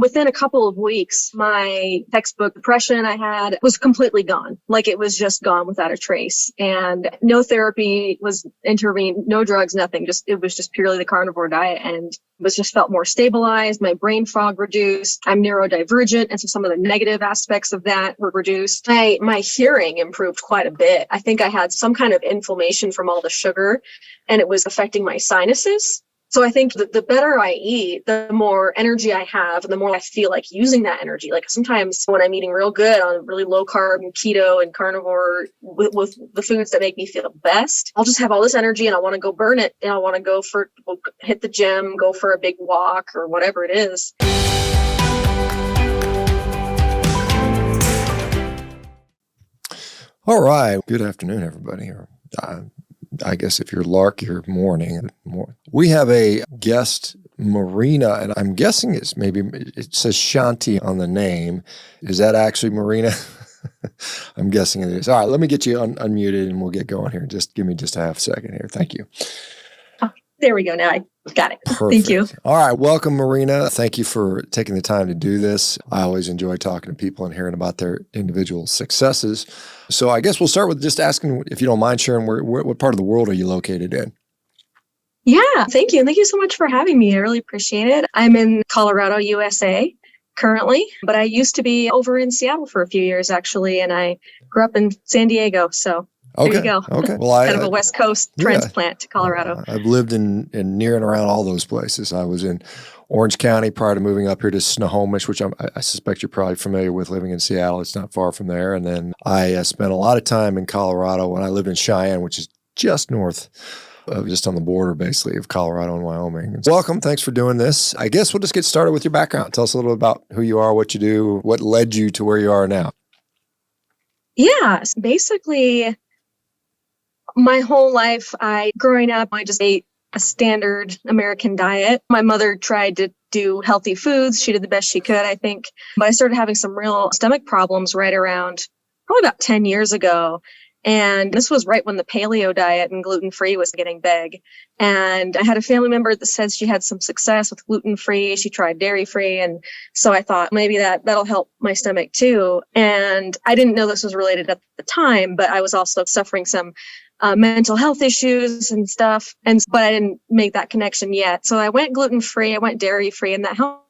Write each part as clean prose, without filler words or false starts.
Within a couple of weeks, my textbook depression I had was completely gone. Like it was just gone without a trace. And no therapy was intervened, no drugs, nothing. It was just purely the carnivore diet and was just felt more stabilized. My brain fog reduced. I'm neurodivergent. And so some of the negative aspects of that were reduced. My hearing improved quite a bit. I think I had some kind of inflammation from all the sugar and it was affecting my sinuses. So I think the better I eat, the more energy I have and the more I feel like using that energy. Like sometimes when I'm eating real good on really low carb and keto and carnivore with the foods that make me feel best, I'll just have all this energy and I want to go burn it. And I want to hit the gym, go for a big walk or whatever it is. All right. Good afternoon, everybody. I guess if you're Lark, you're morning. We have a guest, Marina, and I'm guessing it says Shanti on the name. Is that actually Marina? I'm guessing it is. All right, let me get you unmuted and we'll get going here. Just give me just a half second here. Thank you. There we go. Now I got it. Perfect. Thank you. All right. Welcome, Marina. Thank you for taking the time to do this. I always enjoy talking to people and hearing about their individual successes. So I guess we'll start with just asking, if you don't mind sharing, what part of the world are you located in? Yeah, thank you. Thank you so much for having me. I really appreciate it. I'm in Colorado, USA currently, but I used to be over in Seattle for a few years, actually, and I grew up in San Diego. So there you go. Okay. Well, kind of a West Coast transplant to Colorado. I've lived in near and around all those places. I was in Orange County prior to moving up here to Snohomish, which I suspect you're probably familiar with living in Seattle. It's not far from there. And then I spent a lot of time in Colorado when I lived in Cheyenne, which is just north of, just on the border, basically, of Colorado and Wyoming. And welcome. Thanks for doing this. I guess we'll just get started with your background. Tell us a little bit about who you are, what you do, what led you to where you are now. Yeah, basically, my whole life, growing up, I just ate a standard American diet. My mother tried to do healthy foods. She did the best she could, I think. But I started having some real stomach problems right around probably about 10 years ago. And this was right when the paleo diet and gluten-free was getting big. And I had a family member that said she had some success with gluten-free. She tried dairy-free. And so I thought maybe that'll help my stomach too. And I didn't know this was related at the time, but I was also suffering some mental health issues and stuff. But I didn't make that connection yet. So I went gluten-free, I went dairy-free, and that helped.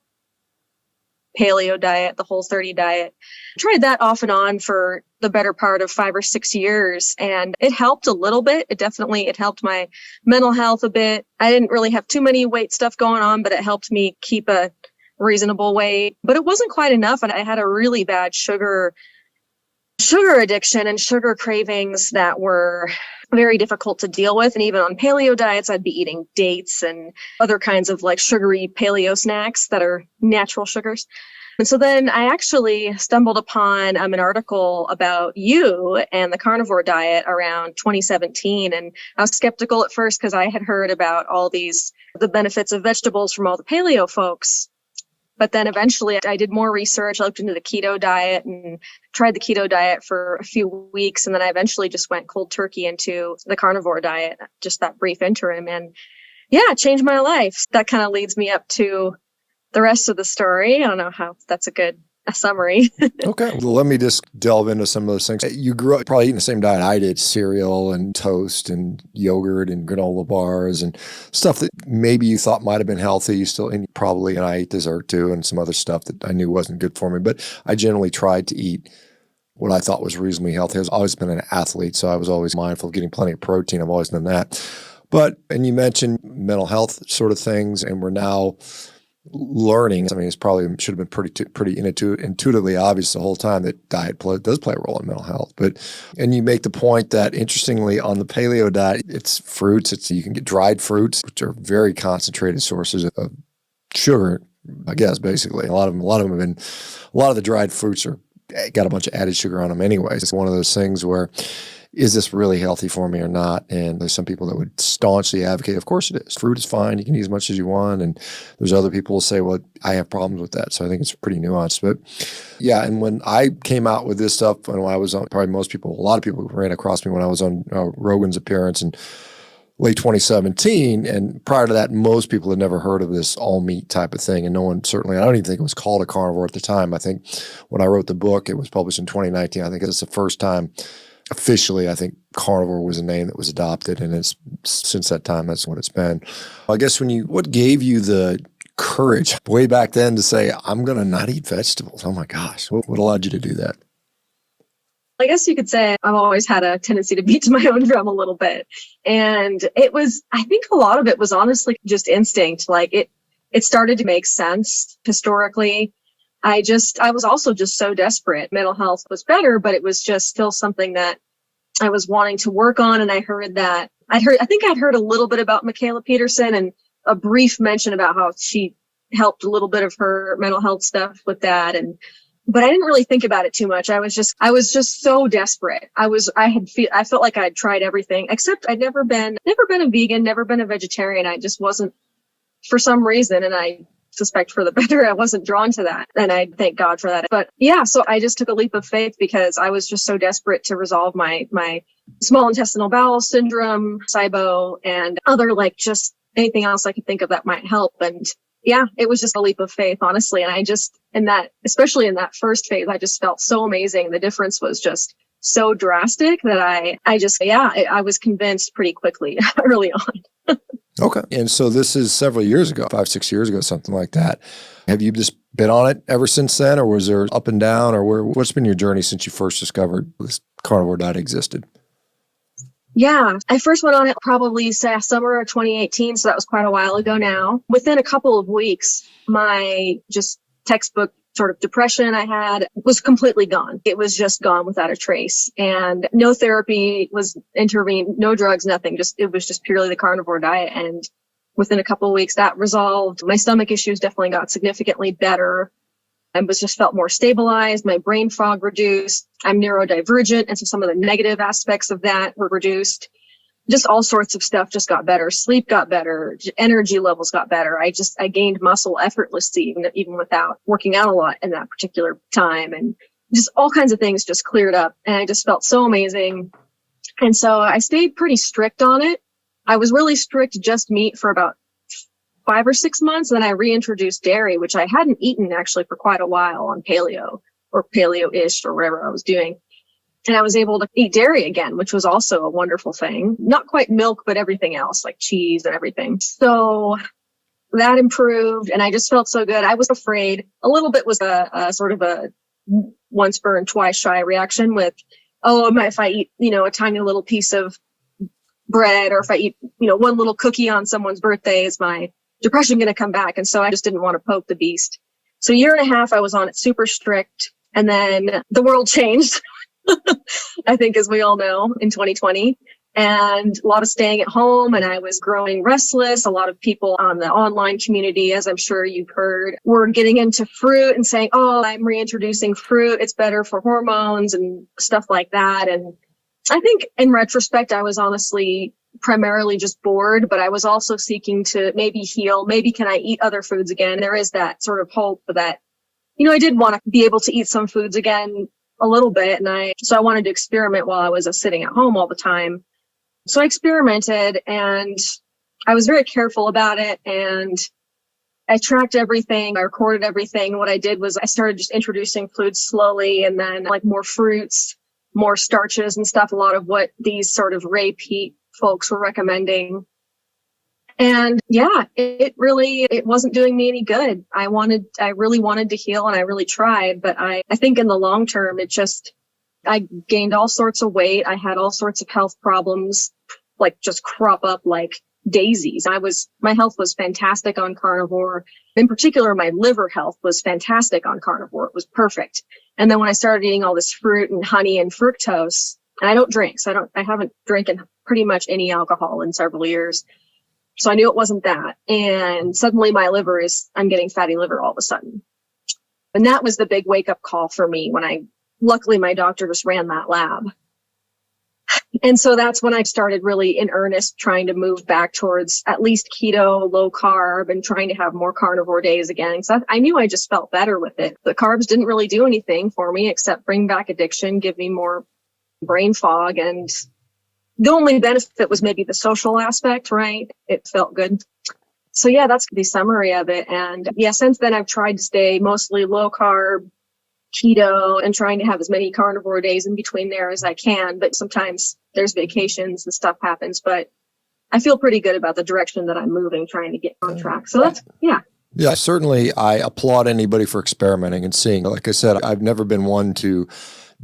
Paleo diet, the Whole30 diet. Tried that off and on for the better part of 5 or 6 years. And it helped a little bit. It helped my mental health a bit. I didn't really have too many weight stuff going on, but it helped me keep a reasonable weight. But it wasn't quite enough. And I had a really bad sugar addiction and sugar cravings that were very difficult to deal with. And even on paleo diets, I'd be eating dates and other kinds of like sugary paleo snacks that are natural sugars. And so then I actually stumbled upon an article about you and the carnivore diet around 2017. And I was skeptical at first because I had heard about the benefits of vegetables from all the paleo folks. But then eventually I did more research. I looked into the keto diet and tried the keto diet for a few weeks. And then I eventually just went cold turkey into the carnivore diet, just that brief interim. And yeah, it changed my life. That kind of leads me up to the rest of the story. I don't know how that's a good summary. Okay. Well, let me just delve into some of those things. You grew up probably eating the same diet I did, cereal and toast and yogurt and granola bars and stuff that maybe you thought might have been healthy. You still, and probably, and I ate dessert too and some other stuff that I knew wasn't good for me. But I generally tried to eat what I thought was reasonably healthy. I've always been an athlete, so I was always mindful of getting plenty of protein. I've always done that. And you mentioned mental health sort of things, and we're now learning. I mean, it's probably should have been pretty intuitively obvious the whole time that diet does play a role in mental health. And you make the point that interestingly on the paleo diet, it's fruits. You can get dried fruits, which are very concentrated sources of sugar, I guess, basically. A lot of the dried fruits got a bunch of added sugar on them anyways. It's one of those things where, is this really healthy for me or not? And there's some people that would staunchly advocate, of course it is. Fruit is fine. You can eat as much as you want. And there's other people who say, well, I have problems with that. So I think it's pretty nuanced. But yeah, and when I came out with this stuff, when I was on, probably a lot of people ran across me when I was on Rogan's appearance and late 2017. And prior to that, most people had never heard of this all meat type of thing. And no one certainly, I don't even think it was called a carnivore at the time. I think when I wrote the book, it was published in 2019. I think it's the first time officially, I think carnivore was a name that was adopted. And it's since that time, that's what it's been. I guess what gave you the courage way back then to say, I'm going to not eat vegetables? Oh my gosh. What allowed you to do that? I guess you could say I've always had a tendency to beat to my own drum a little bit. And I think a lot of it was honestly just instinct. Like it started to make sense historically. I was also just so desperate. Mental health was better, but it was just still something that I was wanting to work on. And I think I'd heard a little bit about Michaela Peterson and a brief mention about how she helped a little bit of her mental health stuff with that. But I didn't really think about it too much. I was just so desperate. I felt like I'd tried everything, except I'd never been a vegan, never been a vegetarian. I just wasn't, for some reason, and I suspect for the better, I wasn't drawn to that. And I thank God for that. But yeah, so I just took a leap of faith because I was just so desperate to resolve my small intestinal bowel syndrome, SIBO, and other, like, just anything else I could think of that might help. And yeah, it was just a leap of faith, honestly. And especially in that first phase, I just felt so amazing. The difference was just so drastic that I was convinced pretty quickly early on. Okay. And so this is several years ago, 5-6 years ago, something like that. Have you just been on it ever since then, or was there up and down, or what's been your journey since you first discovered this carnivore diet existed? Yeah, I first went on it probably summer of 2018, so that was quite a while ago now. Within a couple of weeks, my just textbook sort of depression I had was completely gone. It was just gone without a trace. And no therapy was intervened, no drugs, nothing. It was just purely the carnivore diet. And within a couple of weeks, that resolved. My stomach issues definitely got significantly better. I just felt more stabilized. My brain fog reduced. I'm neurodivergent. And so some of the negative aspects of that were reduced. Just all sorts of stuff just got better. Sleep got better. Energy levels got better. I gained muscle effortlessly, even without working out a lot in that particular time. And just all kinds of things just cleared up. And I just felt so amazing. And so I stayed pretty strict on it. I was really strict, just meat for about 5 or 6 months. Then I reintroduced dairy, which I hadn't eaten actually for quite a while on paleo or paleo-ish or whatever I was doing. And I was able to eat dairy again, which was also a wonderful thing. Not quite milk, but everything else, like cheese and everything. So that improved, and I just felt so good. I was afraid. A little bit was a sort of a once burned, twice shy reaction with, if I eat, a tiny little piece of bread, or if I eat, one little cookie on someone's birthday, is my depression going to come back? And so I just didn't want to poke the beast. So 1.5 years, I was on it super strict. And then the world changed. I think, as we all know, in 2020, and a lot of staying at home, and I was growing restless. A lot of people on the online community, as I'm sure you've heard, were getting into fruit and saying, I'm reintroducing fruit. It's better for hormones and stuff like that. And I think in retrospect, I was honestly primarily just bored, but I was also seeking to maybe heal. Maybe can I eat other foods again? There is that sort of hope that, I did want to be able to eat some foods again a little bit. So I wanted to experiment while I was sitting at home all the time. So I experimented, and I was very careful about it, and I tracked everything. I recorded everything. What I did was I started just introducing foods slowly, and then like more fruits, more starches and stuff, a lot of what these sort of Ray Peat folks were recommending. And yeah, it wasn't doing me any good. I really wanted to heal, and I really tried, but I think in the long term, I gained all sorts of weight. I had all sorts of health problems, like just crop up like daisies. My health was fantastic on carnivore. In particular, my liver health was fantastic on carnivore. It was perfect. And then when I started eating all this fruit and honey and fructose, and I don't drink, so I haven't drinking pretty much any alcohol in several years. So I knew it wasn't that. And suddenly I'm getting fatty liver all of a sudden. And that was the big wake up call for me luckily my doctor just ran that lab. And so that's when I started really in earnest trying to move back towards at least keto, low carb, and trying to have more carnivore days again. So I knew I just felt better with it. The carbs didn't really do anything for me except bring back addiction, give me more brain fog, and The only benefit was maybe the social aspect, right? It felt good. So yeah, that's the summary of it. And yeah, since then I've tried to stay mostly low carb, keto, and trying to have as many carnivore days in between there as I can. But sometimes there's vacations and stuff happens, but I feel pretty good about the direction that I'm moving, trying to get on track. So that's, yeah. Yeah, certainly I applaud anybody for experimenting and seeing. Like I said, I've never been one to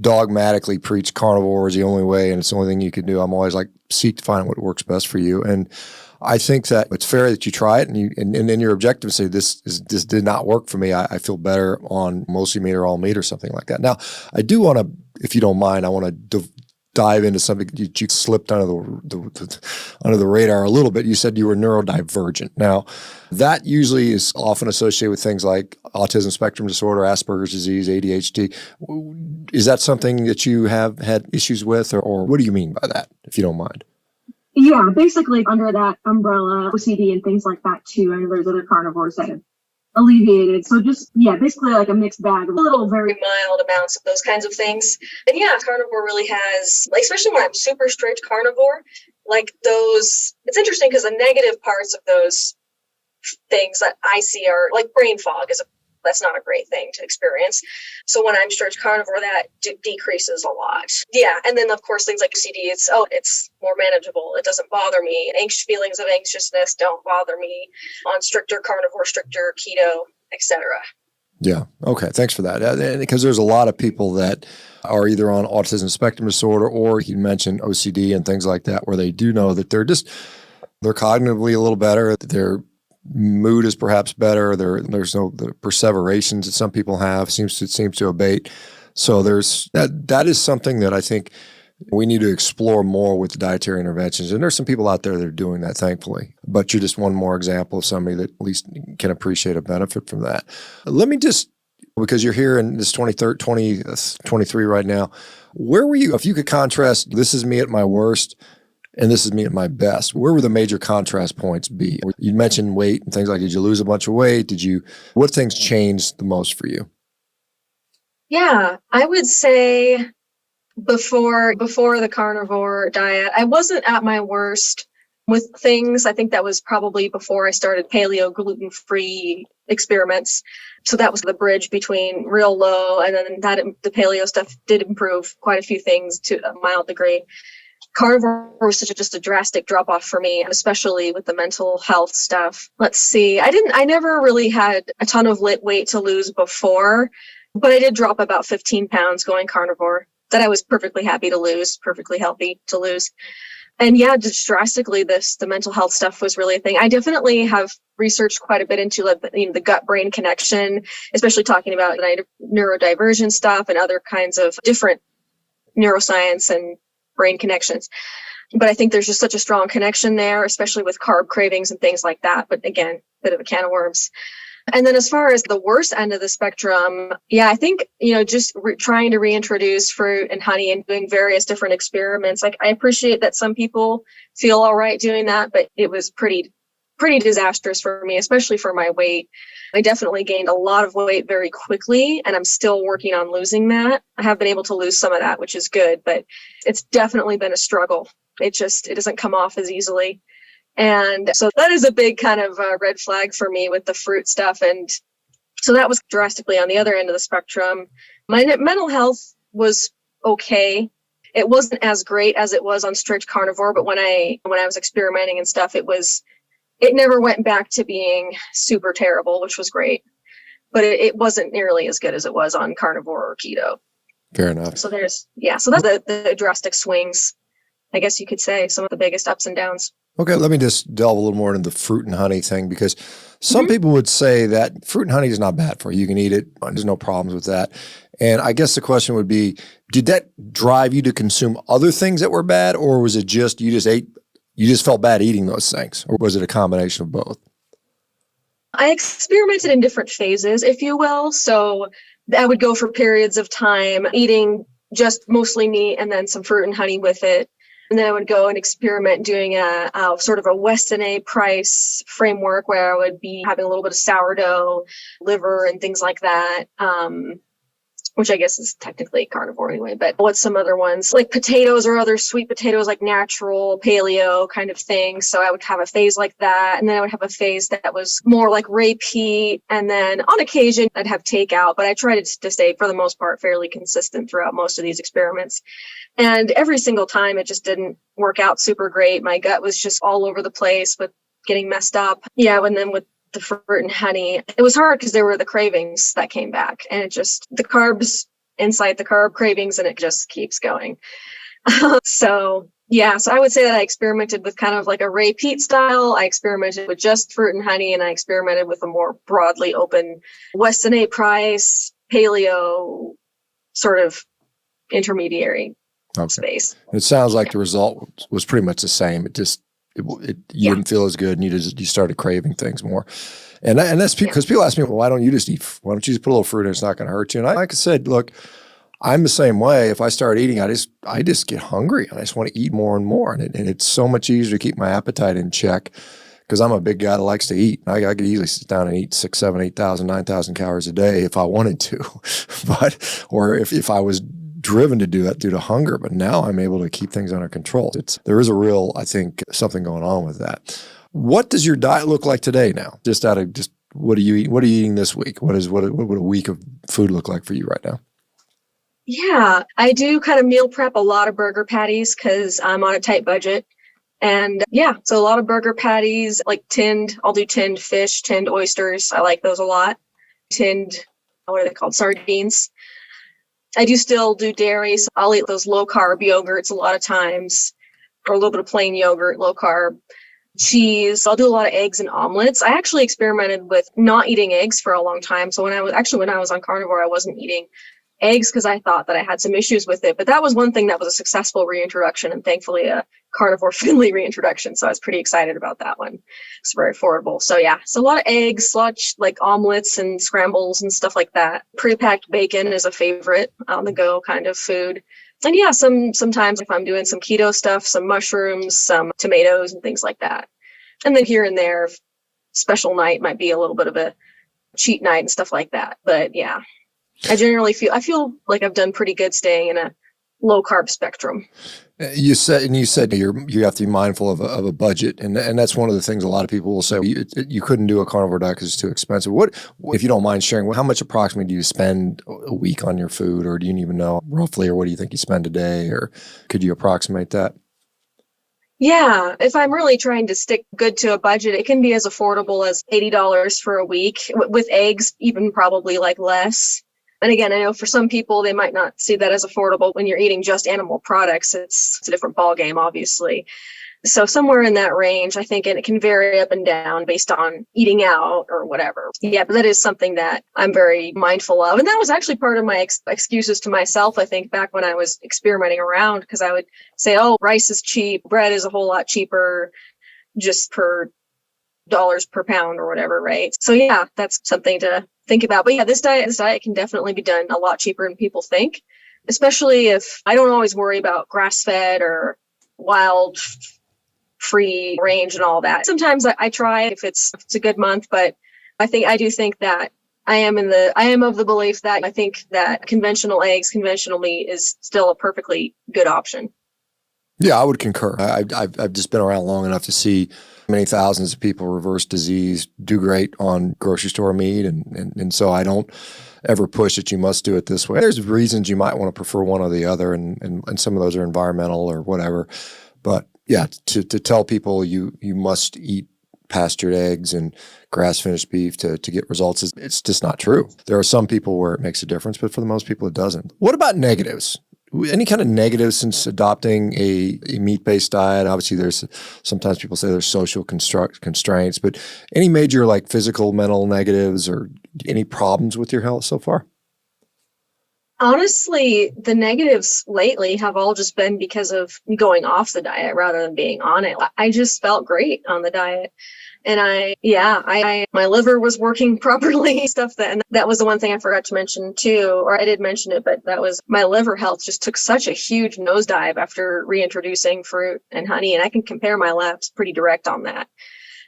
dogmatically preach carnivore is the only way and it's the only thing you can do. I'm always like, seek to find what works best for you. And I think that it's fair that you try it and then your objective say this did not work for me. I feel better on mostly meat or all meat or something like that. Now, I do want to, if you don't mind, I want to dive into something you slipped under the radar a little bit. You said you were neurodivergent. Now, that usually is often associated with things like autism spectrum disorder, Asperger's disease, ADHD. Is that something that you have had issues with, or what do you mean by that, if you don't mind? Yeah, basically under that umbrella, OCD and things like that too. I know there's other carnivores that have alleviated. So just, yeah, basically like a mixed bag, a little very mild amounts of those kinds of things. And yeah, carnivore really has, like, especially when I'm super strict carnivore, like those, it's interesting because the negative parts of those things that I see are like brain fog that's not a great thing to experience. So when I'm strict carnivore, that decreases a lot. Yeah. And then of course things like OCD, it's more manageable. It doesn't bother me. Feelings of anxiousness don't bother me on stricter carnivore, stricter keto, etc. Yeah. Okay. Thanks for that. Because there's a lot of people that are either on autism spectrum disorder or you mentioned OCD and things like that, where they do know that they're cognitively a little better, their mood is perhaps better. There's no the perseverations that some people have seems to abate. So there's that is something that I think we need to explore more with dietary interventions. And there's some people out there that are doing that, thankfully. But you're just one more example of somebody that at least can appreciate a benefit from that. Let me just, because you're here in this 23 right now, where were you, if you could contrast, this is me at my worst, and this is me at my best, where would the major contrast points be? You mentioned weight and things like, did you lose a bunch of weight? What things changed the most for you? Yeah, I would say before the carnivore diet, I wasn't at my worst with things. I think that was probably before I started paleo gluten-free experiments. So that was the bridge between real low and then the paleo stuff did improve quite a few things to a mild degree. Carnivore was just a drastic drop off for me, especially with the mental health stuff. Let's see. I never really had a ton of weight to lose before, but I did drop about 15 pounds going carnivore that I was perfectly happy to lose, perfectly healthy to lose. And yeah, just drastically, the mental health stuff was really a thing. I definitely have researched quite a bit into the gut-brain connection, especially talking about neurodivergent stuff and other kinds of different neuroscience and brain connections. But I think there's just such a strong connection there, especially with carb cravings and things like that. But again, bit of a can of worms. And then as far as the worst end of the spectrum, yeah, I think, just trying to reintroduce fruit and honey and doing various different experiments. Like, I appreciate that some people feel all right doing that, but it was pretty disastrous for me, especially for my weight. I definitely gained a lot of weight very quickly, and I'm still working on losing that. I have been able to lose some of that, which is good, but it's definitely been a struggle. It doesn't come off as easily. And so that is a big kind of red flag for me with the fruit stuff. And so that was drastically on the other end of the spectrum. My mental health was okay. It wasn't as great as it was on strict carnivore, but when I was experimenting and stuff, it never went back to being super terrible, which was great. But it wasn't nearly as good as it was on carnivore or keto. Fair enough. So that's the drastic swings, I guess you could say, some of the biggest ups and downs. Okay, let me just delve a little more into the fruit and honey thing, because some people would say that fruit and honey is not bad for you. You can eat it. There's no problems with that. And I guess the question would be, did that drive you to consume other things that were bad, or was it just you just felt bad eating those things, or was it a combination of both? I experimented in different phases, if you will. So I would go for periods of time eating just mostly meat and then some fruit and honey with it. And then I would go and experiment doing a sort of a Weston A. Price framework where I would be having a little bit of sourdough, liver, and things like that. which I guess is technically carnivore anyway, but what's some other ones? Like potatoes or other sweet potatoes, like natural, paleo kind of thing. So I would have a phase like that. And then I would have a phase that was more like repeat. And then on occasion, I'd have takeout, but I tried to stay, for the most part, fairly consistent throughout most of these experiments. And every single time, it just didn't work out super great. My gut was just all over the place with getting messed up. Yeah, and then with the fruit and honey, it was hard because there were the cravings that came back, and it just, the carbs incite the carb cravings, and it just keeps going. So I would say that I experimented with kind of like a repeat style. I experimented with just fruit and honey, and I experimented with a more broadly open Weston A. Price paleo sort of intermediary space. It sounds like the result was pretty much the same. You didn't feel as good, and you started craving things more. And that's because people ask me, well, why don't you just eat? Why don't you just put a little fruit in? It's not going to hurt you. And like I said, look, I'm the same way. If I start eating, I just get hungry, and I just want to eat more and more. And it's so much easier to keep my appetite in check because I'm a big guy that likes to eat. I could easily sit down and eat 6,000, 7,000, 8,000, 9,000 calories a day if I wanted to, or if I was driven to do that due to hunger, but now I'm able to keep things under control. There is a real, I think, something going on with that. What does your diet look like today now? What are you eating? What are you eating this week? What would a week of food look like for you right now? Yeah, I do kind of meal prep a lot of burger patties because I'm on a tight budget. And so a lot of burger patties, like I'll do tinned fish, tinned oysters. I like those a lot. Tinned, what are they called? Sardines. I do still do dairy, so I'll eat those low-carb yogurts a lot of times, or a little bit of plain yogurt, low-carb. Cheese. I'll do a lot of eggs and omelets. I actually experimented with not eating eggs for a long time. So when I was on carnivore, I wasn't eating eggs because I thought that I had some issues with it. But that was one thing that was a successful reintroduction, and thankfully a carnivore-friendly reintroduction. So I was pretty excited about that one. It's very affordable. So a lot of eggs, like omelets and scrambles and stuff like that. Pre-packed bacon is a favorite on the go kind of food. And sometimes if I'm doing some keto stuff, some mushrooms, some tomatoes and things like that. And then here and there, special night might be a little bit of a cheat night and stuff like that. But I generally feel like I've done pretty good staying in a low carb spectrum. You said you have to be mindful of a budget, and that's one of the things a lot of people will say. You couldn't do a carnivore diet because it's too expensive. What, if you don't mind sharing, how much approximately do you spend a week on your food, or do you even know roughly, or what do you think you spend a day, or could you approximate that? Yeah, if I'm really trying to stick good to a budget, it can be as affordable as $80 for a week, with eggs, even probably like less. And again, I know for some people, they might not see that as affordable when you're eating just animal products. It's a different ballgame, obviously. So somewhere in that range, I think, and it can vary up and down based on eating out or whatever. Yeah, but that is something that I'm very mindful of. And that was actually part of my excuses to myself, I think, back when I was experimenting around, because I would say, oh, rice is cheap, bread is a whole lot cheaper, just per dollars per pound or whatever, right? So that's something to think about. But this diet can definitely be done a lot cheaper than people think, especially if I don't always worry about grass-fed or wild free range and all that. Sometimes I try if it's a good month, but I do think that I am of the belief that I think that conventional eggs, conventional meat is still a perfectly good option. Yeah, I would concur. I've just been around long enough to see many thousands of people reverse disease, do great on grocery store meat, and so I don't ever push that you must do it this way. There's reasons you might want to prefer one or the other, and some of those are environmental or whatever. But to tell people you must eat pastured eggs and grass-finished beef to get results, it's just not true. There are some people where it makes a difference, but for the most people, it doesn't. What about negatives? Any kind of negatives since adopting a meat-based diet? Obviously, there's sometimes people say there's social constraints, but any major like physical, mental negatives or any problems with your health so far? Honestly, the negatives lately have all just been because of going off the diet rather than being on it. I just felt great on the diet. And my liver was working properly, and that was the one thing I forgot to mention too, or I did mention it, but that was my liver health just took such a huge nosedive after reintroducing fruit and honey. And I can compare my labs pretty direct on that.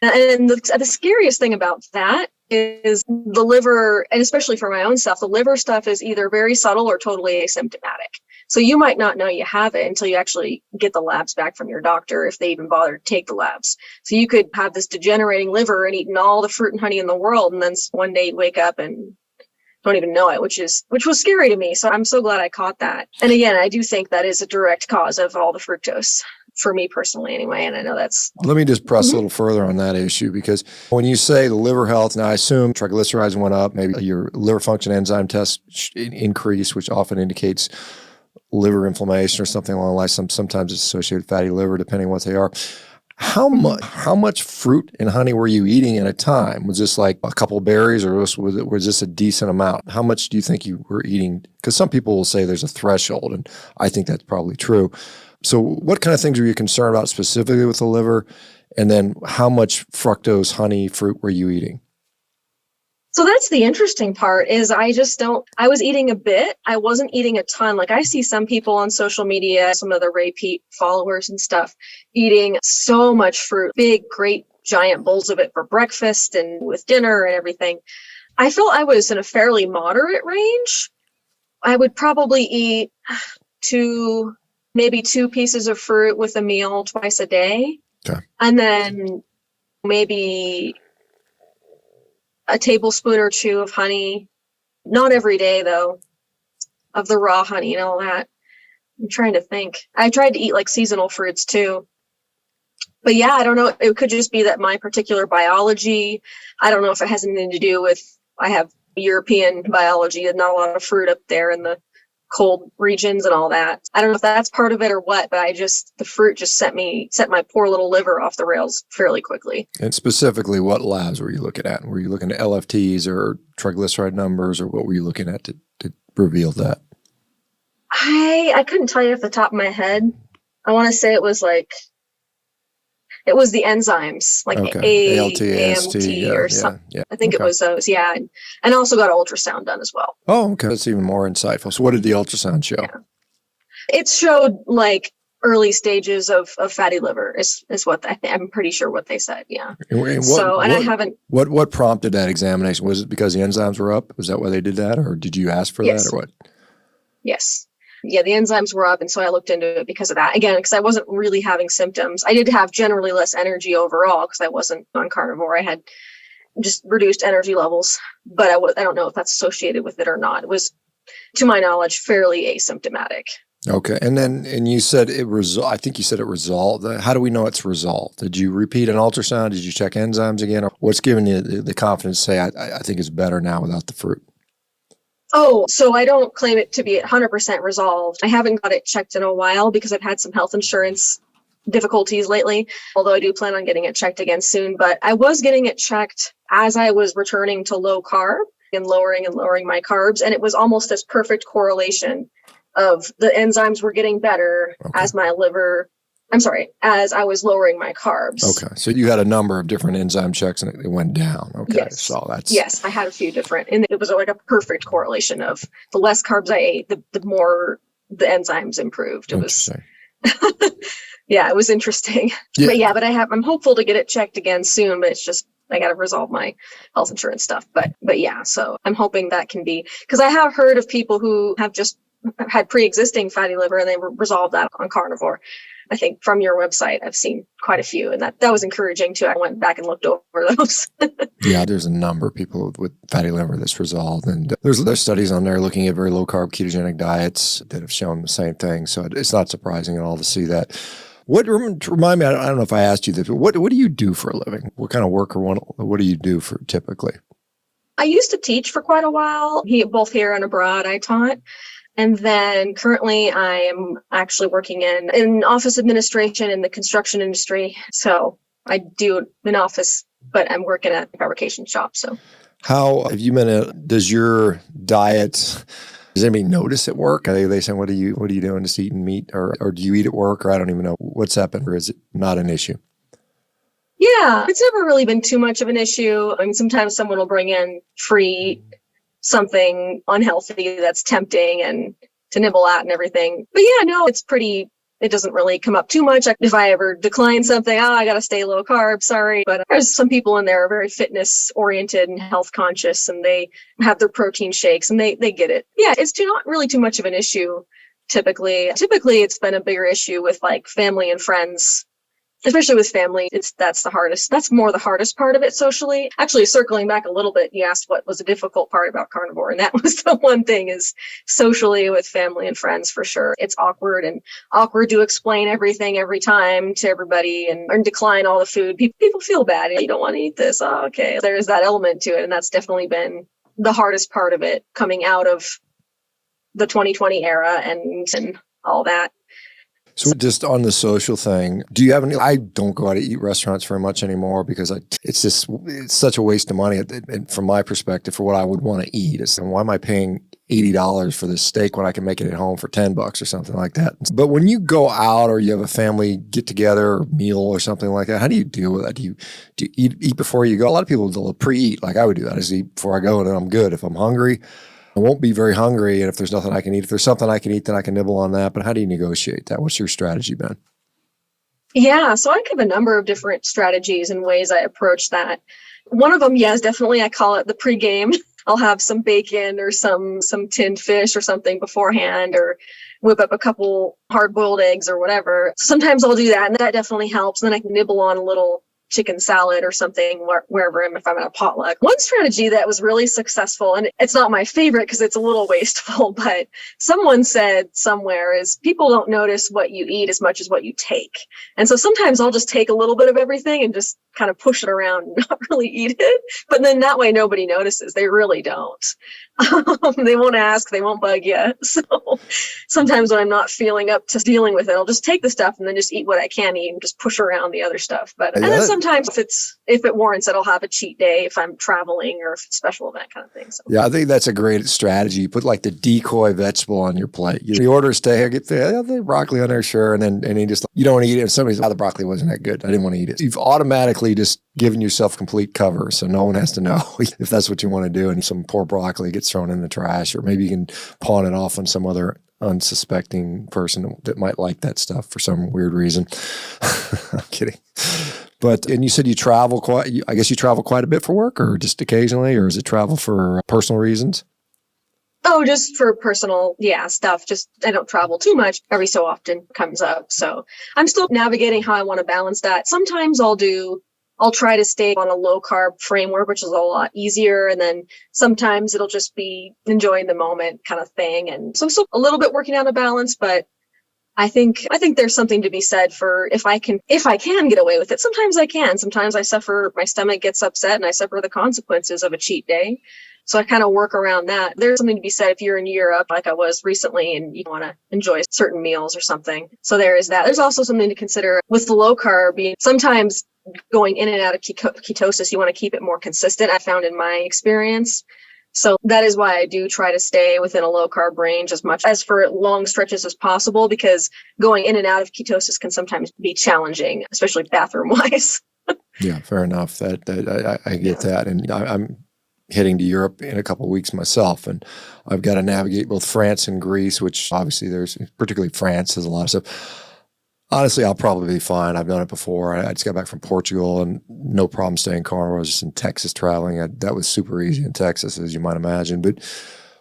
And the scariest thing about that is the liver, and especially for my own stuff, the liver stuff is either very subtle or totally asymptomatic. So you might not know you have it until you actually get the labs back from your doctor, if they even bother to take the labs. So you could have this degenerating liver and eating all the fruit and honey in the world, and then one day you wake up and don't even know it, which was scary to me. So I'm so glad I caught that. And again, I do think that is a direct cause of all the fructose, for me personally anyway. And I know that's... Let me just press a little further on that issue, because when you say the liver health, now I assume triglycerides went up, maybe your liver function enzyme test increased, which often indicates liver inflammation or something along the lines. Sometimes it's associated with fatty liver, depending on what they are. How much fruit and honey were you eating at a time? Was this like a couple of berries, or was this a decent amount? How much do you think you were eating? Because some people will say there's a threshold, and I think that's probably true. So what kind of things were you concerned about specifically with the liver? And then how much fructose, honey, fruit were you eating? So that's the interesting part, is I was eating a bit. I wasn't eating a ton. Like, I see some people on social media, some of the repeat followers and stuff, eating so much fruit, big, great, giant bowls of it for breakfast and with dinner and everything. I felt I was in a fairly moderate range. I would probably eat maybe 2 pieces of fruit with a meal twice a day. Okay. And then maybe a tablespoon or 2 of honey, not every day though, of the raw honey and all that. I'm trying to think. I tried to eat like seasonal fruits too. But yeah, I don't know. It could just be that my particular biology, I don't know if it has anything to do with, I have European biology and not a lot of fruit up there in the cold regions and all that. I don't know if that's part of it or what, but the fruit just set my poor little liver off the rails fairly quickly. And specifically, what labs were you looking at? Were you looking at LFTs or triglyceride numbers, or what were you looking at to reveal that? I couldn't tell you off the top of my head. I want to say it was the enzymes, like ALT, AST, or something. Yeah. I think it was those, yeah. And also got ultrasound done as well. Oh, okay. That's even more insightful. So what did the ultrasound show? Yeah. It showed like early stages of fatty liver is what I'm pretty sure what they said, yeah. What prompted that examination? Was it because the enzymes were up? Was that why they did that? Or did you ask for that, or what? Yes. Yeah, the enzymes were up, and so I looked into it because of that. Again, because I wasn't really having symptoms. I did have generally less energy overall because I wasn't on carnivore. I had just reduced energy levels, but I don't know if that's associated with it or not. It was, to my knowledge, fairly asymptomatic. Okay, and you said I think you said it resolved. How do we know it's resolved? Did you repeat an ultrasound? Did you check enzymes again? Or what's giving you the confidence to say I think it's better now without the fruit? Oh, so I don't claim it to be 100% resolved. I haven't got it checked in a while because I've had some health insurance difficulties lately, although I do plan on getting it checked again soon. But I was getting it checked as I was returning to low carb and lowering my carbs. And it was almost this perfect correlation of the enzymes were getting better as I was lowering my carbs. Okay. So you had a number of different enzyme checks and it went down. Okay. Yes. So Yes, I had a few different, and it was like a perfect correlation of the less carbs I ate, the more the enzymes improved. It was, yeah, it was interesting. Yeah. But I'm hopeful to get it checked again soon, but it's just, I got to resolve my health insurance stuff. But yeah, so I'm hoping that can be, because I have heard of people who have just had pre-existing fatty liver and they resolved that on carnivore. I think from your website, I've seen quite a few, and that was encouraging too. I went back and looked over those. Yeah, there's a number of people with fatty liver that's resolved, and there's studies on there looking at very low carb ketogenic diets that have shown the same thing. So it's not surprising at all to see that. Remind me, I don't know if I asked you this, but what do you do for a living? What kind of work what do you do for typically? I used to teach for quite a while, both here and abroad. I taught. And then currently I am actually working in office administration in the construction industry. So I do an office, but I'm working at a fabrication shop. So how have you does your diet, does anybody notice at work? Are they saying, what are you doing, just eating meat, or do you eat at work, or I don't even know what's happened, or is it not an issue? Yeah, it's never really been too much of an issue. I mean, sometimes someone will bring in free something unhealthy that's tempting and to nibble at and everything. But yeah, no, it's pretty it doesn't really come up too much. If I ever decline something, I got to stay low carb, sorry. But there's some people in there are very fitness oriented and health conscious, and they have their protein shakes and they get it. Yeah, it's not really too much of an issue. Typically it's been a bigger issue with like family and friends. Especially with family, that's the hardest. That's more the hardest part of it socially. Actually, circling back a little bit, you asked what was a difficult part about carnivore, and that was the one thing is socially with family and friends for sure. It's awkward to explain everything every time to everybody and decline all the food. People feel bad. You don't want to eat this. Oh, okay. There's that element to it, and that's definitely been the hardest part of it coming out of the 2020 era and all that. So just on the social thing, do you have any, I don't go out to eat restaurants very much anymore because it's such a waste of money from my perspective for what I would want to eat. Why am I paying $80 for this steak when I can make it at home for $10 or something like that? But when you go out or you have a family get together or meal or something like that, how do you deal with that? Do you eat before you go? A lot of people will pre-eat like I would do that. I just eat before I go and then I'm good. If I'm hungry, I won't be very hungry. And if there's nothing I can eat, if there's something I can eat, then I can nibble on that. But how do you negotiate that? What's your strategy been? Yeah, so I have a number of different strategies and ways I approach that. One of them, yes, definitely I call it the pregame. I'll have some bacon or some tinned fish or something beforehand, or whip up a couple hard-boiled eggs or whatever. Sometimes I'll do that, and that definitely helps. And then I can nibble on a little chicken salad or something wherever if I'm at a potluck. One strategy that was really successful, and it's not my favorite because it's a little wasteful, but someone said somewhere is people don't notice what you eat as much as what you take. And so sometimes I'll just take a little bit of everything and just kind of push it around and not really eat it. But then that way nobody notices. They really don't. They won't ask, they won't bug you. So sometimes when I'm not feeling up to dealing with it, I'll just take the stuff and then just eat what I can eat and just push around the other stuff. But and then sometimes if it warrants it, I'll have a cheat day if I'm traveling or if it's a special event kind of thing. So yeah, I think that's a great strategy. You put like the decoy vegetable on your plate. You order a steak, get the broccoli on there, sure, and then you don't want to eat it. And somebody's the broccoli wasn't that good. I didn't want to eat it. You've automatically just given yourself complete cover, so no one has to know if that's what you want to do. And some poor broccoli gets thrown in the trash, or maybe you can pawn it off on some other unsuspecting person that might like that stuff for some weird reason. I'm kidding. And you said you travel I guess you travel quite a bit for work, or just occasionally, or is it travel for personal reasons? Oh, just for personal, stuff. Just I don't travel too much. Every so often comes up. So I'm still navigating how I want to balance that. Sometimes I'll try to stay on a low carb framework, which is a lot easier. And then sometimes it'll just be enjoying the moment kind of thing. And so I'm still a little bit working on a balance, but I think there's something to be said for if I can get away with it. Sometimes I can. Sometimes my stomach gets upset and I suffer the consequences of a cheat day. So I kind of work around that. There's something to be said if you're in Europe, like I was recently, and you want to enjoy certain meals or something. So there is that. There's also something to consider with the low carb. Sometimes going in and out of ketosis, you want to keep it more consistent, I found in my experience. So that is why I do try to stay within a low carb range as much as for long stretches as possible, because going in and out of ketosis can sometimes be challenging, especially bathroom wise. Yeah, fair enough. I get that. And I'm heading to Europe in a couple of weeks myself, and I've got to navigate both France and Greece, which obviously particularly France has a lot of stuff. Honestly, I'll probably be fine. I've done it before. I just got back from Portugal and no problem staying carnivore. I was just in Texas traveling. That was super easy in Texas, as you might imagine. But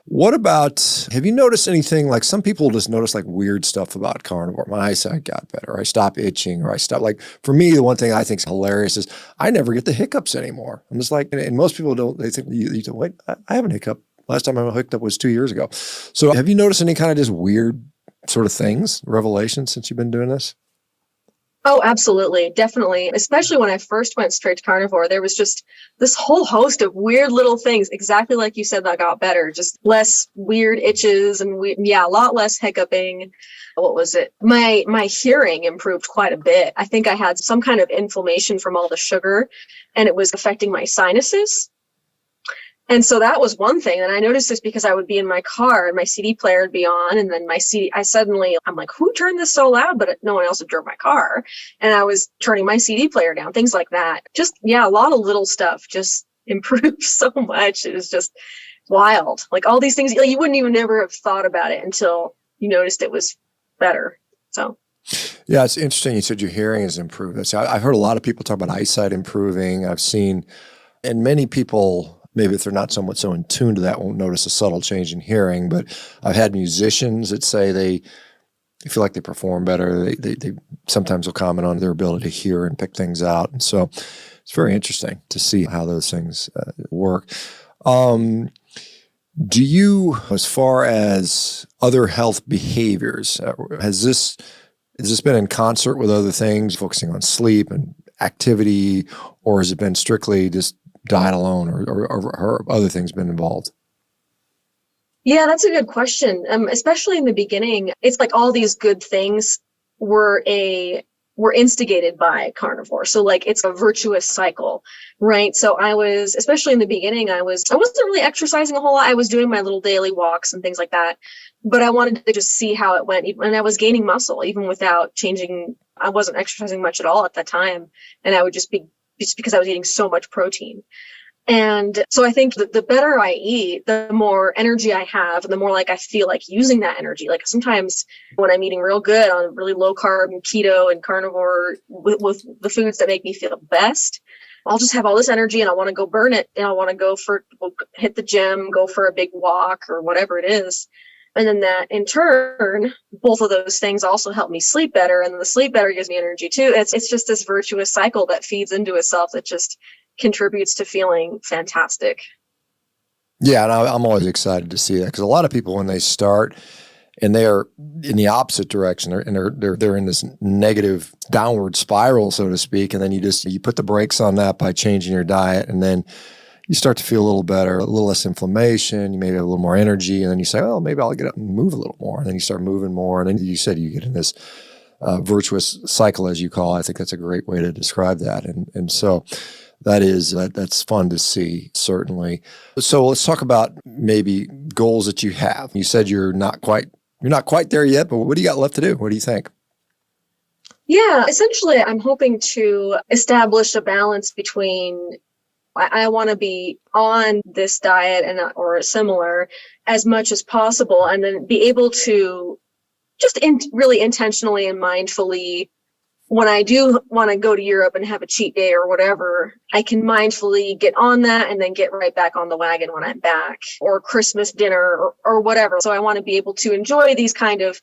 what about, have you noticed anything, like some people just notice like weird stuff about carnivore? My eyesight got better. I stopped itching, or I stopped. Like for me, the one thing I think is hilarious is I never get the hiccups anymore. I'm just like, and most people don't, they think, wait, I have a hiccup. Last time I hooked up was 2 years ago. So have you noticed any kind of just weird sort of things, revelations since you've been doing this? Oh, absolutely. Definitely. Especially when I first went straight to carnivore, there was just this whole host of weird little things, exactly like you said, that got better. Just less weird itches and a lot less hiccuping. What was it? My hearing improved quite a bit. I think I had some kind of inflammation from all the sugar, and it was affecting my sinuses. And so that was one thing. And I noticed this because I would be in my car and my CD player would be on. And then I'm like, who turned this so loud? But no one else had drove my car. And I was turning my CD player down, things like that. Just, a lot of little stuff just improved so much. It was just wild. Like all these things, you wouldn't even never have thought about it until you noticed it was better. So. Yeah, it's interesting. You said your hearing has improved. I've heard a lot of people talk about eyesight improving. I've seen, and many people, maybe if they're not somewhat so in tune to that, won't notice a subtle change in hearing. But I've had musicians that say they feel like they perform better. They sometimes will comment on their ability to hear and pick things out. And so it's very interesting to see how those things work. Do you, as far as other health behaviors, has this been in concert with other things, focusing on sleep and activity, or has it been strictly just diet alone, or other things been involved? Yeah, that's a good question. Especially in the beginning, it's like all these good things were were instigated by carnivore. So like it's a virtuous cycle, right? So I was, especially in the beginning, I wasn't really exercising a whole lot. I was doing my little daily walks and things like that, but I wanted to just see how it went. And I was gaining muscle even without changing. I wasn't exercising much at all at that time. And I would just because I was eating so much protein. And so I think that the better I eat, the more energy I have, and the more like I feel like using that energy. Like sometimes when I'm eating real good on really low carb and keto and carnivore with the foods that make me feel best, I'll just have all this energy and I want to go burn it. And I want to hit the gym, go for a big walk or whatever it is. And then that in turn, both of those things also help me sleep better. And the sleep better gives me energy too. It's just this virtuous cycle that feeds into itself that just contributes to feeling fantastic. Yeah, and I'm always excited to see that, because a lot of people, when they start and they are in the opposite direction, they're in this negative downward spiral, so to speak, and then you put the brakes on that by changing your diet, and then you start to feel a little better, a little less inflammation, you maybe have a little more energy, and then you say, oh, maybe I'll get up and move a little more, and then you start moving more, and then you said you get in this virtuous cycle, as you call it. I think that's a great way to describe that, and so that's fun to see, certainly. So let's talk about maybe goals that you have. You said you're not quite there yet, but what do you got left to do? What do you think? Yeah, essentially, I'm hoping to establish a balance between I want to be on this diet or similar as much as possible, and then be able to just really intentionally and mindfully, when I do want to go to Europe and have a cheat day or whatever, I can mindfully get on that and then get right back on the wagon when I'm back, or Christmas dinner or whatever. So I want to be able to enjoy these kind of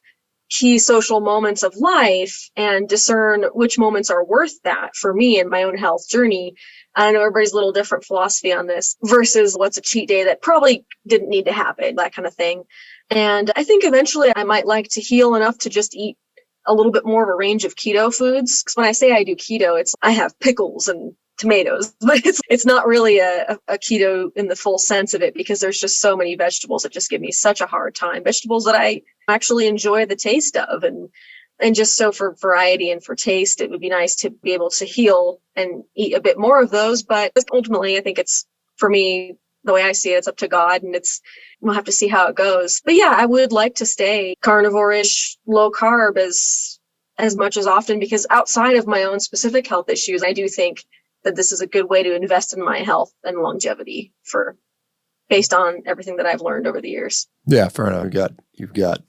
key social moments of life and discern which moments are worth that for me in my own health journey. I know everybody's a little different philosophy on this versus what's a cheat day that probably didn't need to happen, that kind of thing. And I think eventually I might like to heal enough to just eat a little bit more of a range of keto foods. Because when I say I do keto, I have pickles and tomatoes, but it's not really a keto in the full sense of it, because there's just so many vegetables that just give me such a hard time. Vegetables that I actually enjoy the taste of, and just so for variety and for taste, it would be nice to be able to heal and eat a bit more of those. But ultimately, I think it's, for me, the way I see it, it's up to God, and we'll have to see how it goes. But yeah, I would like to stay carnivore-ish, low carb as much as often, because outside of my own specific health issues, I do think that this is a good way to invest in my health and longevity based on everything that I've learned over the years. Yeah, fair enough. You've got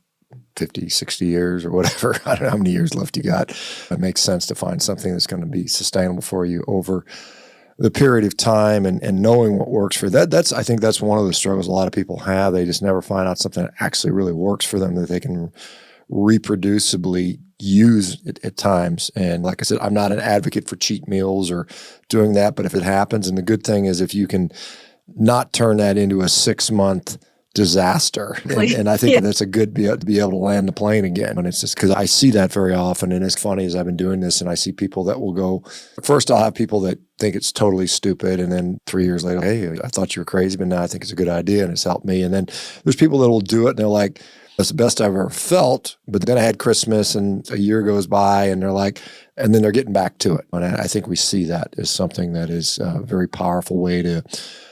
50, 60 years or whatever. I don't know how many years left you got. It makes sense to find something that's going to be sustainable for you over the period of time, and knowing what works for that. I think that's one of the struggles a lot of people have. They just never find out something that actually really works for them, that they can reproducibly use at times. And like I said, I'm not an advocate for cheat meals or doing that, but if it happens, and the good thing is if you can not turn that into a 6-month disaster. And I think that's a good to be able to land the plane again. And it's just because I see that very often. And it's funny, as I've been doing this, and I see people that will go, first I'll have people that think it's totally stupid. And then 3 years later, hey, I thought you were crazy, but now I think it's a good idea and it's helped me. And then there's people that will do it and they're like, that's the best I've ever felt. But then I had Christmas and a year goes by and they're like, and then they're getting back to it. And I think we see that as something that is a very powerful way to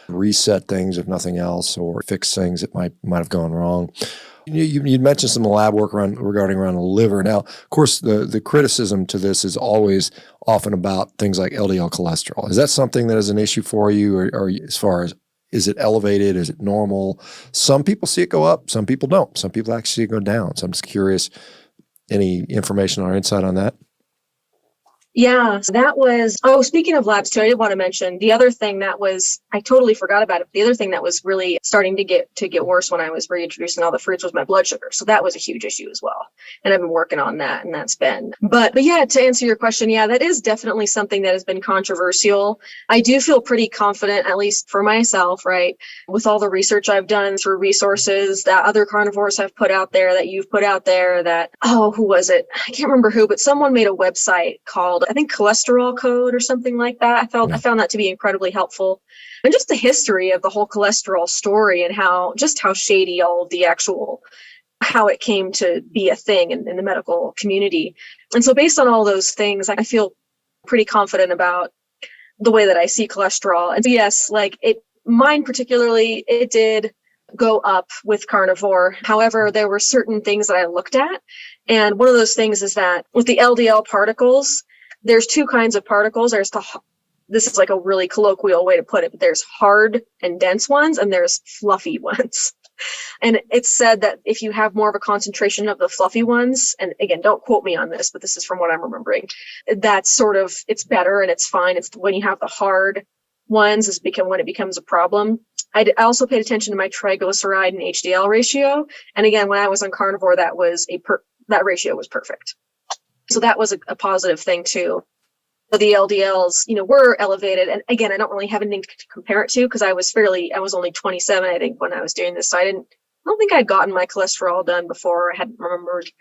reset things, if nothing else, or fix things that might have gone wrong. You'd mentioned some lab work regarding the liver. Now, of course, the criticism to this is always often about things like LDL cholesterol. Is that something that is an issue for you, or as far as, is it elevated? Is it normal? Some people see it go up. Some people don't. Some people actually see it go down. So I'm just curious, Any information or insight on that? Yeah, so that was, speaking of labs too, I did want to mention the other thing that was, I totally forgot about it. The other thing that was really starting to get worse when I was reintroducing all the fruits was my blood sugar. So that was a huge issue as well. And I've been working on that, and that's been, but yeah, to answer your question, yeah, that is definitely something that has been controversial. I do feel pretty confident, at least for myself, right? With all the research I've done through resources that other carnivores have put out there, that you've put out there, that, who was it? I can't remember who, but someone made a website called, I think, Cholesterol Code or something like that. I found that to be incredibly helpful. And just the history of the whole cholesterol story and how shady all of the how it came to be a thing in the medical community. And so based on all those things, I feel pretty confident about the way that I see cholesterol. And so yes, mine particularly, it did go up with carnivore. However, there were certain things that I looked at. And one of those things is that with the LDL particles, there's two kinds of particles. This is like a really colloquial way to put it, but there's hard and dense ones, and there's fluffy ones. And it's said that if you have more of a concentration of the fluffy ones, and again, don't quote me on this, but this is from what I'm remembering, that's it's better and it's fine. It's when you have the hard ones when it becomes a problem. I also paid attention to my triglyceride and HDL ratio. And again, when I was on carnivore, that ratio was perfect. So that was a positive thing too. But the LDLs, were elevated. And again, I don't really have anything to compare it to because I was only 27, I think, when I was doing this. So I don't think I'd gotten my cholesterol done before. I hadn't remembered.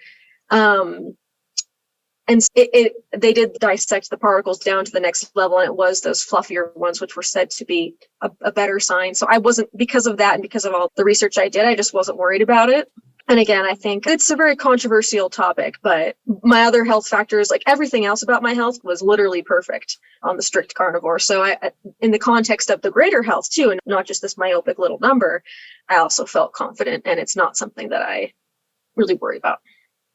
And they did dissect the particles down to the next level, and it was those fluffier ones, which were said to be a better sign. So I wasn't, because of that and because of all the research I did, I just wasn't worried about it. And again, I think it's a very controversial topic, but my other health factors, like everything else about my health, was literally perfect on the strict carnivore. So in the context of the greater health too, and not just this myopic little number, I also felt confident, and it's not something that I really worry about.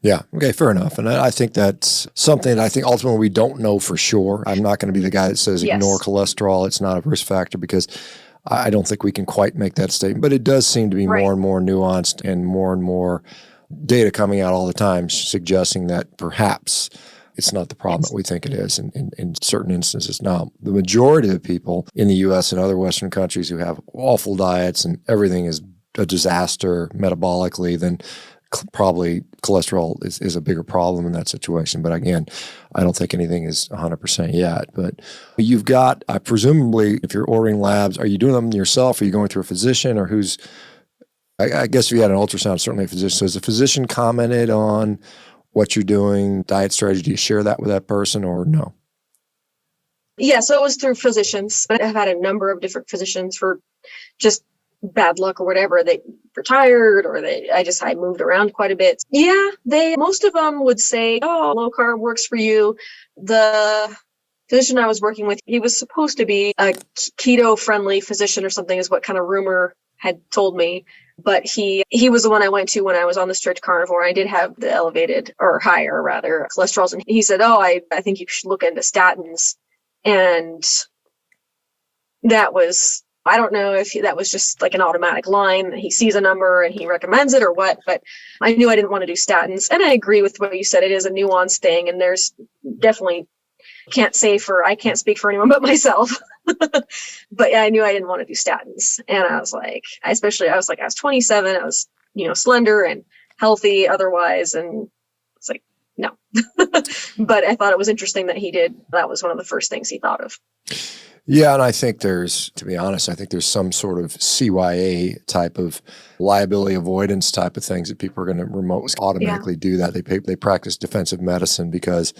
Yeah. Okay. Fair enough. And I think that's something that I think ultimately we don't know for sure. I'm not going to be the guy that says ignore cholesterol. It's not a risk factor, because I don't think we can quite make that statement. But it does seem to be more and more nuanced, and more data coming out all the time suggesting that perhaps it's not the problem that we think it is in certain instances. Now, the majority of people in the U.S. and other Western countries who have awful diets and everything is a disaster metabolically, then probably cholesterol is a bigger problem in that situation. But again, I don't think anything is 100% yet. But you've got, presumably, if you're ordering labs, are you doing them yourself? Are you going through a physician, or I guess if you had an ultrasound, certainly a physician. So has a physician commented on what you're doing, diet strategy? Do you share that with that person, or no? Yeah, so it was through physicians. I've had a number of different physicians for just bad luck or whatever. They retired, or I moved around quite a bit. Yeah, most of them would say, low carb works for you. The physician I was working with, he was supposed to be a keto friendly physician or something, is what kind of rumor had told me. But he was the one I went to when I was on the strict carnivore. I did have the elevated, or higher rather, cholesterols. And he said, I think you should look into statins. And that was, I don't know if that was just like an automatic line. He sees a number and he recommends it or what, but I knew I didn't want to do statins. And I agree with what you said. It is a nuanced thing. And there's definitely, I can't speak for anyone but myself. But yeah, I knew I didn't want to do statins. And I was like, I was 27. I was, slender and healthy otherwise. And it's like, no. But I thought it was interesting that that was one of the first things he thought of. Yeah, and I think to be honest, there's some sort of CYA type of liability avoidance type of things that people are going to automatically do that. They practice defensive medicine because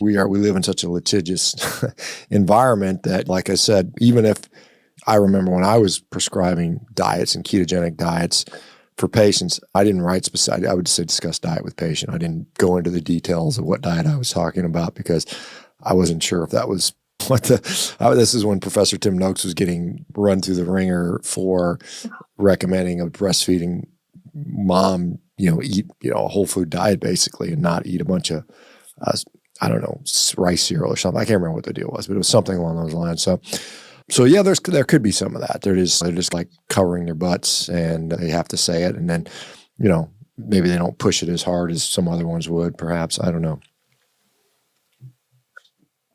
we live in such a litigious environment that, like I said, even if I remember when I was prescribing diets and ketogenic diets for patients, I didn't write specific. I would say discuss diet with patient. I didn't go into the details of what diet I was talking about because I wasn't sure if that was this is when Professor Tim Noakes was getting run through the ringer for recommending a breastfeeding mom, eat, a whole food diet basically, and not eat a bunch of, rice cereal or something. I can't remember what the deal was, but it was something along those lines. So yeah, there could be some of that. They're just like covering their butts and they have to say it. And then, maybe they don't push it as hard as some other ones would, perhaps. I don't know.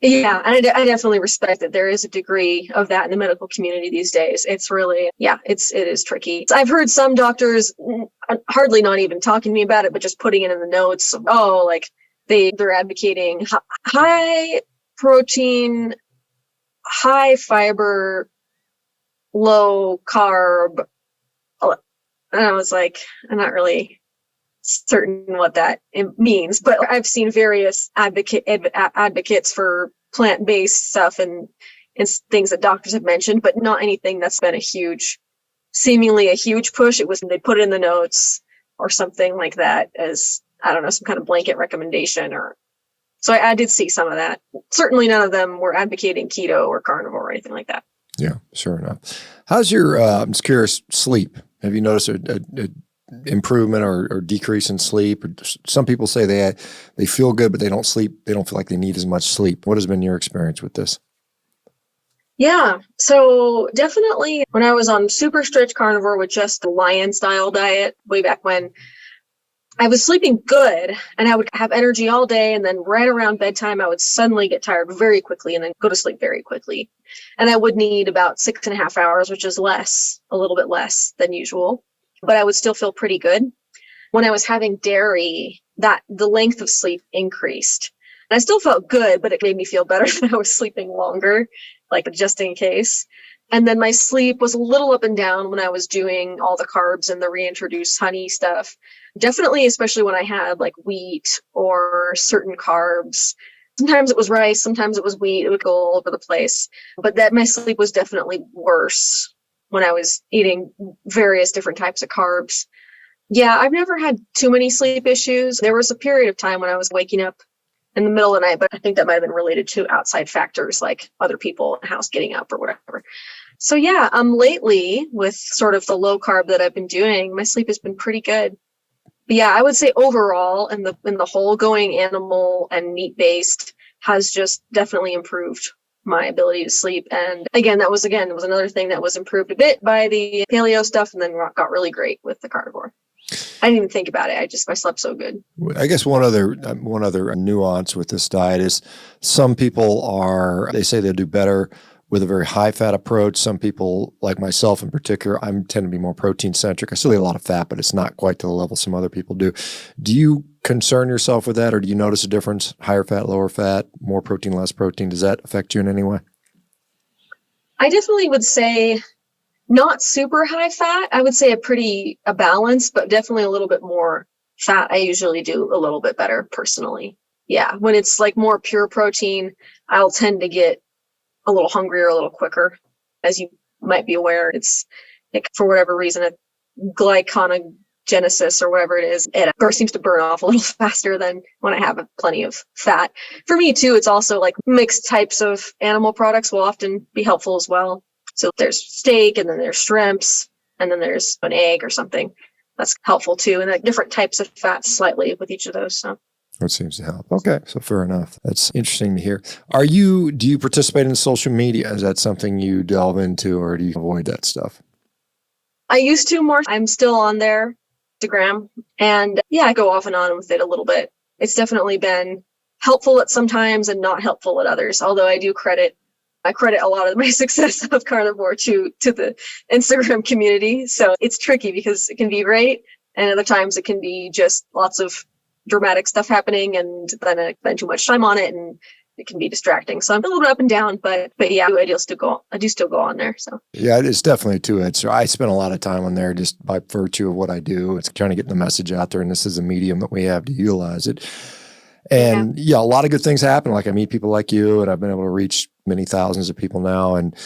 Yeah, and I definitely respect that there is a degree of that in the medical community these days. It's really, it is tricky. I've heard some doctors hardly not even talking to me about it, but just putting it in the notes. Oh, like they're advocating high protein, high fiber, low carb. And I was like, I'm not really certain what that means, but I've seen various advocates for plant-based stuff and things that doctors have mentioned, but not anything that's been seemingly a huge push. It was they put it in the notes or something like that as, I don't know, some kind of blanket recommendation so I did see some of that. Certainly none of them were advocating keto or carnivore or anything like that. Yeah, sure enough. How's your, I'm just curious, sleep? Have you noticed a improvement or decrease in sleep? Or some people say they feel good, but they don't sleep. They don't feel like they need as much sleep. What has been your experience with this? Yeah, so definitely when I was on super strict carnivore with just the lion style diet way back when, I was sleeping good and I would have energy all day. And then right around bedtime, I would suddenly get tired very quickly and then go to sleep very quickly. And I would need about 6.5 hours, which is a little bit less than usual, but I would still feel pretty good. When I was having dairy, the length of sleep increased. And I still felt good, but it made me feel better that I was sleeping longer, like just in case. And then my sleep was a little up and down when I was doing all the carbs and the reintroduced honey stuff. Definitely, especially when I had like wheat or certain carbs. Sometimes it was rice, sometimes it was wheat. It would go all over the place. But my sleep was definitely worse when I was eating various different types of carbs. Yeah, I've never had too many sleep issues. There was a period of time when I was waking up in the middle of the night, but I think that might have been related to outside factors like other people in the house getting up or whatever. So yeah, lately with sort of the low carb that I've been doing, my sleep has been pretty good. But yeah, I would say overall in the whole going animal and meat based has just definitely improved my ability to sleep. And again, it was another thing that was improved a bit by the paleo stuff and then got really great with the carnivore. I didn't even think about it. I slept so good. I guess one other nuance with this diet is some people they say they'll do better with a very high fat approach. Some people, like myself in particular, I tend to be more protein centric. I still eat a lot of fat, but it's not quite to the level some other people do. Do you concern yourself with that, or do you notice a difference? Higher fat, lower fat, more protein, less protein? Does that affect you in any way? I definitely would say not super high fat. I would say a balance, but definitely a little bit more fat. I usually do a little bit better personally. Yeah. When it's like more pure protein, I'll tend to get a little hungrier, a little quicker. As you might be aware, it's like, for whatever reason, a glycogenesis or whatever it is, it seems to burn off a little faster than when I have plenty of fat. For me too, it's also like mixed types of animal products will often be helpful as well. So there's steak and then there's shrimps and then there's an egg or something. That's helpful too. And like different types of fats slightly with each of those. So that seems to help. Okay, so fair enough. That's interesting to hear. Do you participate in social media? Is that something you delve into or do you avoid that stuff? I used to more. I'm still on there, Instagram. And yeah, I go off and on with it a little bit. It's definitely been helpful at some times and not helpful at others. Although I credit a lot of my success of carnivore to the Instagram community. So it's tricky because it can be great. And other times it can be just lots of dramatic stuff happening and then I spend too much time on it and it can be distracting. So I'm a little bit up and down, but yeah, I do still go on there. So yeah, it's definitely two-edged. I spend a lot of time on there just by virtue of what I do. It's trying to get the message out there, and this is a medium that we have to utilize it. And yeah, a lot of good things happen. Like I meet people like you, and I've been able to reach many thousands of people now, and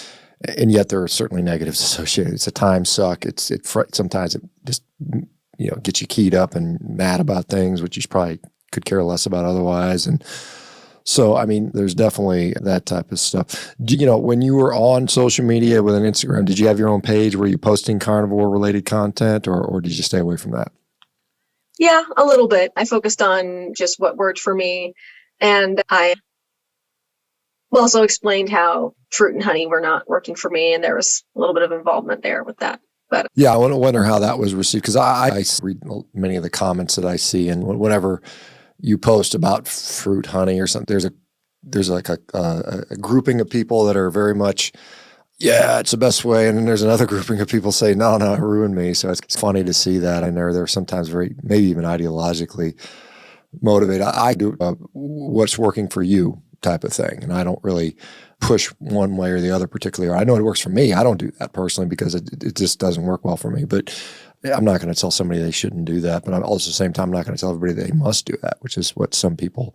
yet there are certainly negatives associated. It's a time suck. Sometimes it just gets you keyed up and mad about things, which you probably could care less about otherwise. And so, I mean, there's definitely that type of stuff. When you were on social media with an Instagram, did you have your own page? Were you posting carnivore related content or did you stay away from that? Yeah, a little bit. I focused on just what worked for me. And I also explained how fruit and honey were not working for me. And there was a little bit of involvement there with that. But Yeah, I wonder how that was received, because I read many of the comments that I see, and whenever you post about fruit, honey, or something, there's like a grouping of people that are very much, yeah, it's the best way, and then there's another grouping of people say, no, it ruined me. So it's funny to see that. I know they're sometimes very, maybe even ideologically motivated. I do what's working for you type of thing, and I don't really push one way or the other particularly. I know it works for me. I don't do that personally because it just doesn't work well for me. But I'm not going to tell somebody they shouldn't do that. But I'm also at the same time not going to tell everybody they must do that, which is what some people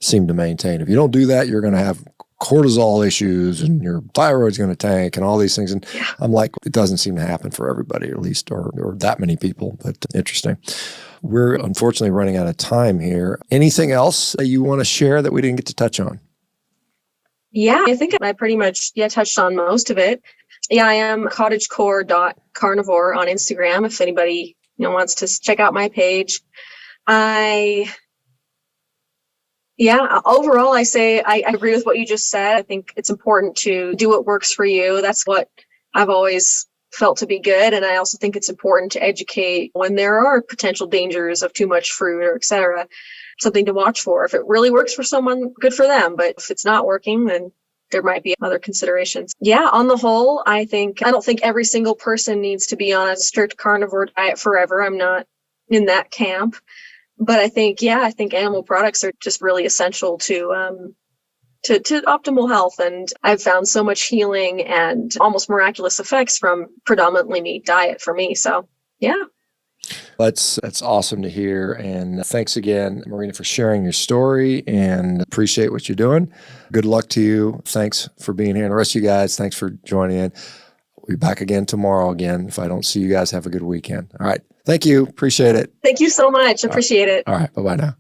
seem to maintain. If you don't do that, you're going to have cortisol issues and your thyroid's going to tank and all these things. And I'm like, it doesn't seem to happen for everybody, at least, or that many people. But interesting. We're unfortunately running out of time here. Anything else that you want to share that we didn't get to touch on? yeah, I think I pretty much touched on most of it. Yeah, I am cottagecore.carnivore on Instagram if anybody wants to check out my page. Overall, I say I agree with what you just said. I think it's important to do what works for you. That's what I've always felt to be good. And I also think it's important to educate when there are potential dangers of too much fruit or et cetera, something to watch for. If it really works for someone, good for them. But if it's not working, then there might be other considerations. Yeah, on the whole, I don't think every single person needs to be on a strict carnivore diet forever. I'm not in that camp. But I think animal products are just really essential to optimal health. And I've found so much healing and almost miraculous effects from predominantly meat diet for me. So, yeah. That's awesome to hear. And thanks again, Marina, for sharing your story, and appreciate what you're doing. Good luck to you. Thanks for being here. And the rest of you guys, thanks for joining in. We'll be back again tomorrow again. If I don't see you guys, have a good weekend. All right. Thank you. Appreciate it. Thank you so much. Appreciate it. All right. Bye-bye now.